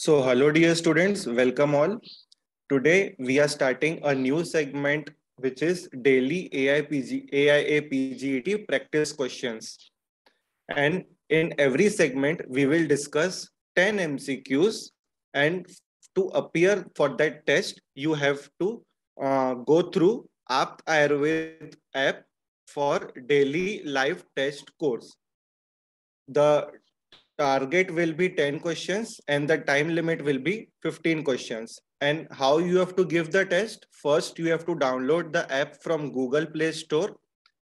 So, hello, dear students, welcome all. Today, we are starting a new segment which is daily AIA PGET practice questions. And in every segment, we will discuss 10 MCQs. And to appear for that test, you have to go through Apt Ayurved app for daily live test course. The target will be 10 questions and the time limit will be 15 questions. And how you have to give the test? First, you have to download the app from Google Play Store.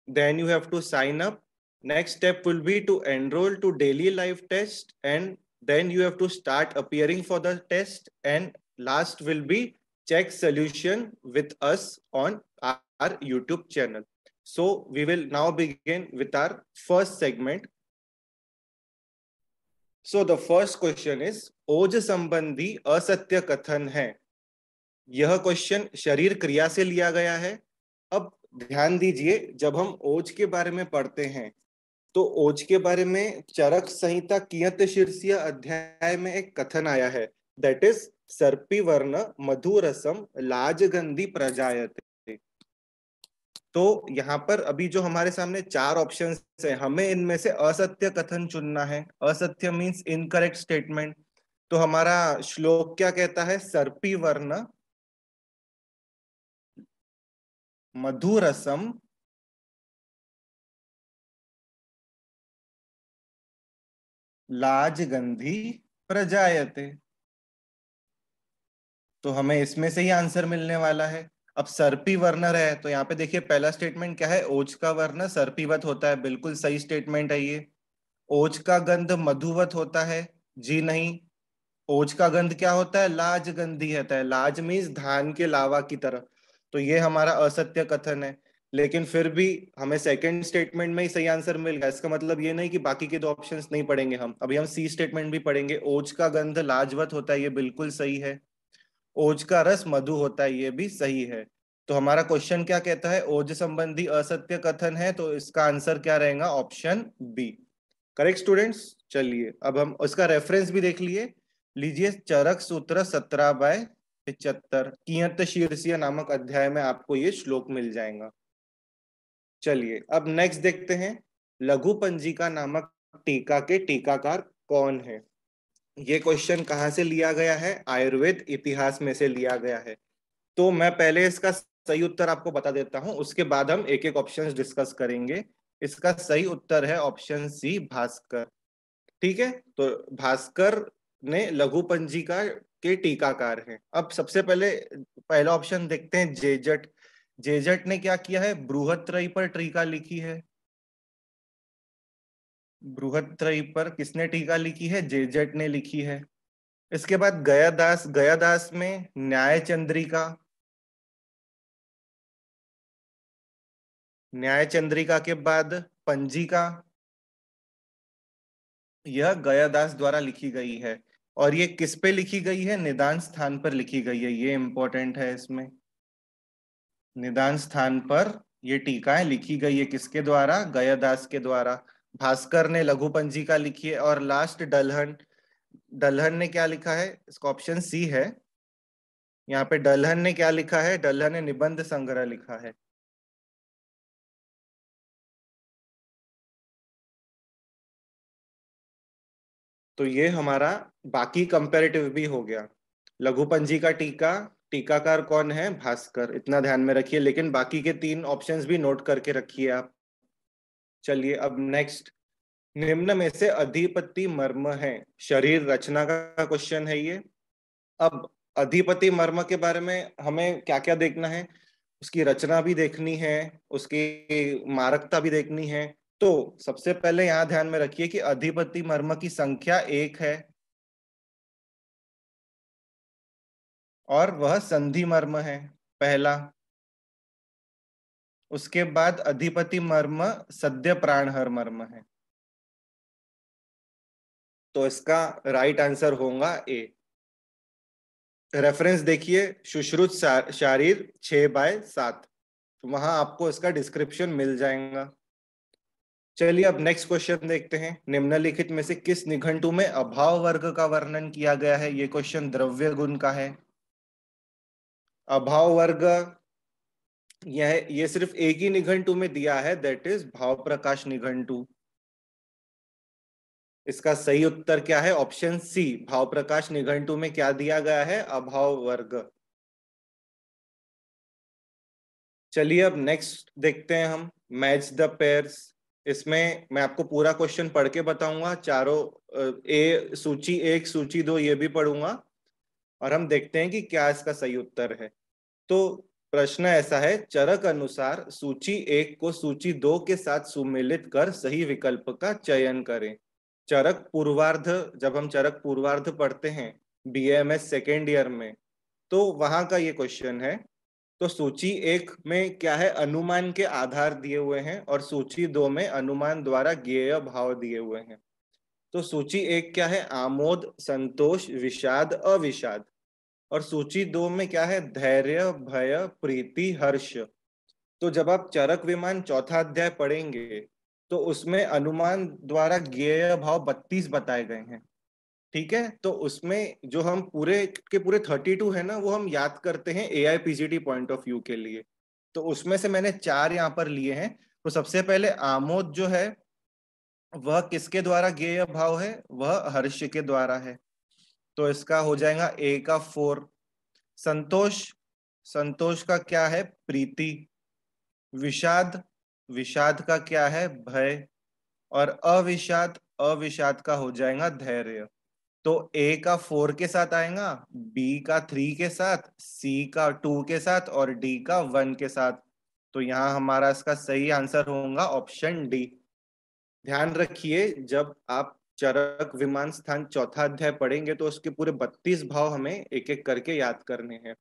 Then you have to sign up. Next step will be to enroll to daily live test. And then you have to start appearing for the test. And last will be check solution with us on our YouTube channel. So we will now begin with our first segment. So the first question is ओज संबंधी असत्य कथन है। यह question शरीर क्रिया से लिया गया है। अब ध्यान दीजिए, जब हम ओज के बारे में पढ़ते हैं तो ओज के बारे में चरक संहिता कियत शीर्षीय अध्याय में एक कथन आया है, दैट इज सर्पी वर्ण मधुरसम लाजगंधी प्रजायते। तो यहाँ पर अभी जो हमारे सामने चार ऑप्शंस है, हमें इनमें से असत्य कथन चुनना है। असत्य मीन्स इनकरेक्ट स्टेटमेंट। तो हमारा श्लोक क्या कहता है? सर्पी वर्ण मधुरसम लाजगंधी प्रजायते। तो हमें इसमें से ही आंसर मिलने वाला है। अब सर्पी वर्ण है तो यहाँ पे देखिए पहला स्टेटमेंट क्या है? ओज का वर्ण सर्पीवत होता है, बिल्कुल सही स्टेटमेंट है ये। ओज का गंध मधुवत होता है, जी नहीं। ओज का गंध क्या होता है? लाज गंधी होता है। लाज मीन्स धान के लावा की तरह। तो ये हमारा असत्य कथन है। लेकिन फिर भी हमें सेकंड स्टेटमेंट में ही सही आंसर मिल गया। इसका मतलब ये नहीं कि बाकी के दो ऑप्शंस नहीं पढ़ेंगे हम। अभी हम सी स्टेटमेंट भी पढ़ेंगे। ओज का गंध लाजवत होता है, ये बिल्कुल सही है। ओज का रस मधु होता है, ये भी सही है। तो हमारा क्वेश्चन क्या कहता है? ओज संबंधी असत्य कथन है, तो इसका आंसर क्या रहेगा? Option B. Correct students? चलिए अब हम उसका रेफरेंस भी देख लीजिए। चरक सूत्र 17/75 कियत शीर्षीय नामक अध्याय में आपको ये श्लोक मिल जाएगा। चलिए अब नेक्स्ट देखते हैं, लघु पंजिका नामक टीका के टीकाकार कौन है? ये क्वेश्चन कहाँ से लिया गया है? आयुर्वेद इतिहास में से लिया गया है। तो मैं पहले इसका सही उत्तर आपको बता देता हूं, उसके बाद हम एक एक ऑप्शन डिस्कस करेंगे। इसका सही उत्तर है ऑप्शन सी, भास्कर। ठीक है, तो भास्कर ने लघु पंजिका के टीकाकार हैं। अब सबसे पहले पहला ऑप्शन देखते हैं, जेजट। जेजट ने क्या किया है? बृहत्त्रयी पर टीका लिखी है। बृहत्त्रयी पर किसने टीका लिखी है? जेजट ने लिखी है। इसके बाद गयादास, गयादास में न्याय चंद्रिका। न्याय चंद्रिका के बाद पंजिका, यह गयादास द्वारा लिखी गई है। और ये किस पे लिखी गई है? निदान स्थान पर लिखी गई है। ये इंपॉर्टेंट है, इसमें निदान स्थान पर ये टीकाएं लिखी गई है। किसके द्वारा? गयादास के द्वारा। भास्कर ने लघु पंजिका लिखी है। और लास्ट डलहन, डलहन ने क्या लिखा है? इसका ऑप्शन सी है। यहाँ पे डलहन ने क्या लिखा है? डलहन ने निबंध संग्रह लिखा है। तो ये हमारा बाकी कंपैरेटिव भी हो गया। लघु पंजिका टीका, टीकाकार कौन है? भास्कर। इतना ध्यान में रखिए, लेकिन बाकी के तीन ऑप्शंस भी नोट करके रखिए आप। चलिए अब नेक्स्ट, निम्न में से अधिपति मर्म है। शरीर रचना का क्वेश्चन है ये। अब अधिपति मर्म के बारे में हमें क्या क्या देखना है? उसकी रचना भी देखनी है, उसकी मारकता भी देखनी है। तो सबसे पहले यहां ध्यान में रखिए कि अधिपति मर्म की संख्या 1 है और वह संधि मर्म है, पहला। उसके बाद अधिपति मर्म सद्य प्राणहर मर्म है। तो इसका राइट आंसर होगा ए। रेफरेंस देखिए, सुश्रुत शारीर 6/7, तो वहां आपको इसका डिस्क्रिप्शन मिल जाएगा। चलिए अब नेक्स्ट क्वेश्चन देखते हैं। निम्नलिखित में से किस निघंटु में अभाव वर्ग का वर्णन किया गया है? ये क्वेश्चन द्रव्य गुण का है। अभाव वर्ग ये सिर्फ एक ही निघंटु में दिया है, दैट इज भाव प्रकाश निघंटु। इसका सही उत्तर क्या है? ऑप्शन सी, भाव प्रकाश निघंटु में क्या दिया गया है? अभाव वर्ग। चलिए अब नेक्स्ट देखते हैं हम, मैच द पेयर्स। इसमें मैं आपको पूरा क्वेश्चन पढ़ के बताऊंगा, चारों ए सूची एक सूची दो ये भी पढ़ूंगा, और हम देखते हैं कि क्या इसका सही उत्तर है। तो प्रश्न ऐसा है, चरक अनुसार सूची एक को सूची दो के साथ सुमेलित कर सही विकल्प का चयन करें। चरक पूर्वार्ध, जब हम चरक पूर्वार्ध पढ़ते हैं बीएमएस सेकेंड ईयर में, तो वहां का ये क्वेश्चन है। तो सूची एक में क्या है? अनुमान के आधार दिए हुए हैं, और सूची दो में अनुमान द्वारा ज्ञेय भाव दिए हुए हैं। तो सूची एक क्या है? आमोद, संतोष, विषाद, अविषाद। और सूची दो में क्या है? धैर्य, भय, प्रीति, हर्ष। तो जब आप चरक विमान चौथा अध्याय पढ़ेंगे तो उसमें अनुमान द्वारा ज्ञेय भाव 32 बताए गए हैं। ठीक है, तो उसमें जो हम पूरे के पूरे 32 है ना, वो हम याद करते हैं एआईपीजीटी पॉइंट ऑफ व्यू के लिए। तो उसमें से मैंने चार यहाँ पर लिए हैं। तो सबसे पहले आमोद जो है वह किसके द्वारा ज्ञेय भाव है? वह हर्ष के द्वारा है। तो इसका हो जाएगा ए का 4। संतोष, संतोष का क्या है? प्रीति। विषाद, विषाद का क्या है? भय। और अविषाद, अविषाद का हो जाएगा धैर्य। तो ए का 4 के साथ आएगा, बी का 3 के साथ, सी का 2 के साथ, और डी का 1 के साथ। तो यहाँ हमारा इसका सही आंसर होगा ऑप्शन डी। ध्यान रखिए, जब आप चरक विमान स्थान चौथा अध्याय पढ़ेंगे तो उसके पूरे 32 भाव हमें एक एक करके याद करने हैं।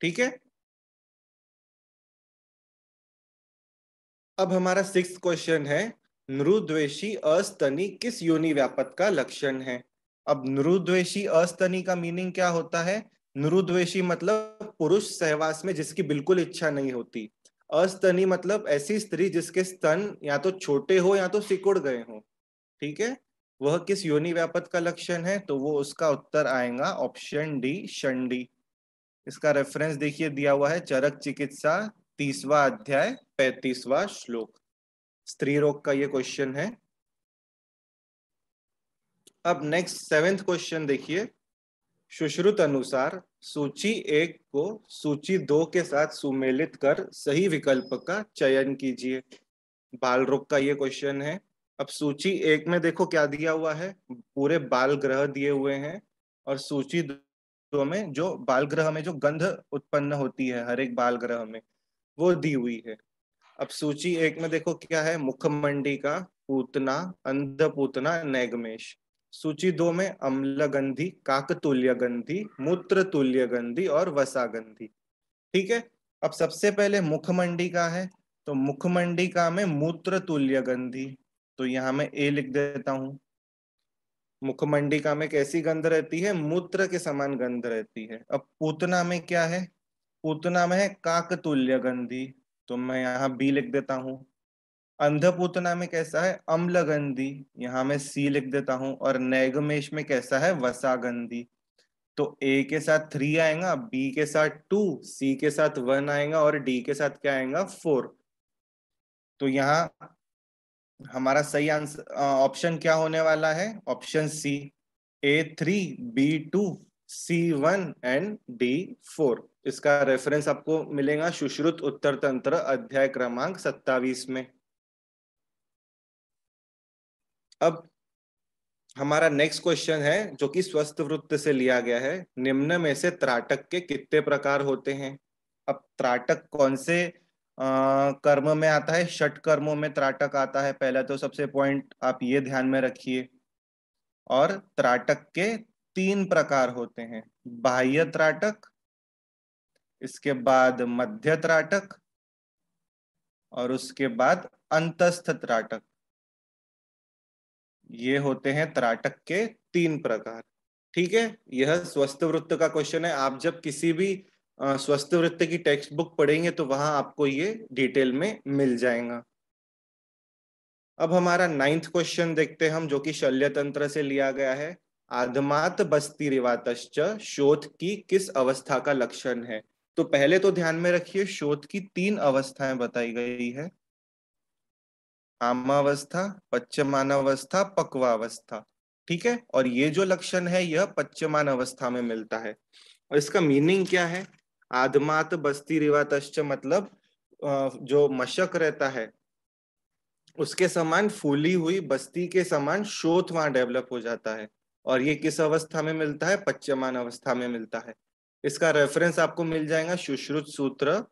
ठीक है, अब हमारा सिक्स्थ क्वेश्चन है, नृद्वेषी अस्तनी किस योनि व्यापक का लक्षण है? अब नृद्वेषी अस्तनी का मीनिंग क्या होता है? नृद्वेषी मतलब पुरुष सहवास में जिसकी बिल्कुल इच्छा नहीं होती। अस्तनी मतलब ऐसी स्त्री जिसके स्तन या तो छोटे हो या तो सिकुड़ गए हो। ठीक है, वह किस योनि व्यापक का लक्षण है? तो वो उसका उत्तर आएगा ऑप्शन डी, शंडी। इसका रेफरेंस देखिए दिया हुआ है, चरक चिकित्सा 30वां अध्याय 35वां श्लोक। स्त्री रोग का ये क्वेश्चन है। अब नेक्स्ट सेवेंथ क्वेश्चन देखिए, सुश्रुत अनुसार सूची एक को सूची दो के साथ सुमेलित कर सही विकल्प का चयन कीजिए। बाल रोग का ये क्वेश्चन है। अब सूची एक में देखो क्या दिया हुआ है, पूरे बाल ग्रह दिए हुए हैं, और सूची दो में जो बाल ग्रह में जो गंध उत्पन्न होती है हर एक बाल ग्रह में, वो दी हुई है। अब सूची एक में देखो क्या है, मुखमंडिका, पूतना, अंधपूतना, नैगमेश। सूची दो में अम्लगंधी, काकतुल्य गंधी, मूत्र तुल्य गंधी और वसागंधी। ठीक है, अब सबसे पहले मुखमंडिका है, तो मुखमंडिका में मूत्र तुल्य गंधी, तो यहाँ मैं ए लिख देता हूं। मुखमंडिका में कैसी गंध रहती है? मूत्र के समान गंध रहती है। अब पूतना में क्या है? पूतना में है काकतुल्य गंधी, तो मैं यहाँ बी लिख देता हूँ। अंधपूतना में कैसा है? अम्लगंधी, यहाँ मैं सी लिख देता हूँ। और नैगमेश में कैसा है? वसागंधी। तो ए के साथ 3 आएगा, बी के साथ 2, सी के साथ 1 आएगा, और डी के साथ क्या आएगा? 4। तो यहाँ हमारा सही आंसर ऑप्शन क्या होने वाला है? Option C, A3, B2, C1 and D4। इसका रेफरेंस आपको मिलेगा सुश्रुत उत्तर तंत्र अध्याय क्रमांक 27 में। अब हमारा नेक्स्ट क्वेश्चन है जो कि स्वस्थ वृत्त से लिया गया है, निम्न में से त्राटक के कितने प्रकार होते हैं? अब त्राटक कौन से कर्म में आता है? षट कर्मों में त्राटक आता है, पहला तो सबसे पॉइंट आप ये ध्यान में रखिए। और त्राटक के 3 प्रकार होते हैं, बाह्य त्राटक, इसके बाद मध्य त्राटक, और उसके बाद अंतस्थ त्राटक। ये होते हैं त्राटक के 3 प्रकार। ठीक है, यह स्वस्थ वृत्त का क्वेश्चन है। आप जब किसी भी स्वस्थ वृत्त की टेक्स्ट बुक पढ़ेंगे तो वहां आपको ये डिटेल में मिल जाएगा। अब हमारा 9th क्वेश्चन देखते हैं हम, जो कि शल्य तंत्र से लिया गया है। आदमात बस्ती रिवातश्च शोथ की किस अवस्था का लक्षण है? तो पहले तो ध्यान में रखिए, शोथ की 3 अवस्थाएं बताई गई है। आमावस्था, पच्यमान अवस्था, पक्वावस्था। ठीक है, और ये जो लक्षण है यह पच्यमान अवस्था में मिलता है। और इसका मीनिंग क्या है? आदमात बस्ती रिवातश्च मतलब जो मशक रहता है उसके समान फूली हुई बस्ती के समान शोथ वहां डेवलप हो जाता है। और ये किस अवस्था में मिलता है? पच्यमान अवस्था में मिलता है। इसका रेफरेंस आपको मिल जाएगा सुश्रुत सूत्र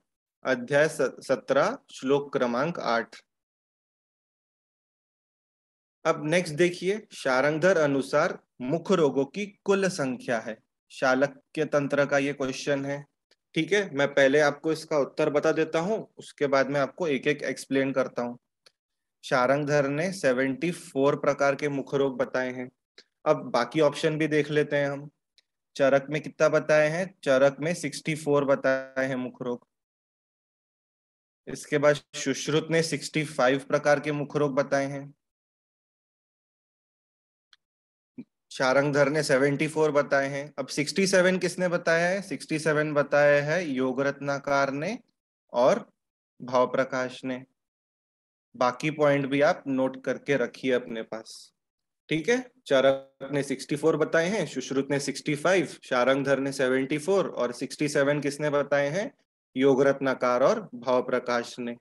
अध्याय 17 श्लोक क्रमांक 8। अब नेक्स्ट देखिए, शारंगधर अनुसार मुख रोगों की कुल संख्या है। शालक्य तंत्र का ये क्वेश्चन है। ठीक है, मैं पहले आपको इसका उत्तर बता देता हूँ, उसके बाद मैं आपको एक एक एक्सप्लेन करता हूँ। शारंगधर ने 74 प्रकार के मुख रोग बताए हैं। अब बाकी ऑप्शन भी देख लेते हैं हम। चरक में कितना बताए हैं? चरक में 64 बताए हैं मुख रोग। इसके बाद सुश्रुत ने 65 प्रकार के मुख रोग बताए हैं। शारंगधर ने 74 बताए हैं। अब 67 किसने बताया है? 67 बताया है योग रत्नाकार ने और भाव प्रकाश ने। बाकी पॉइंट भी आप नोट करके रखिए अपने पास। ठीक है, चरक ने 64 बताए हैं, सुश्रुत ने 65, शारंगधर ने 74 और 67 किसने बताए हैं? योग रत्नाकार और भाव प्रकाश ने।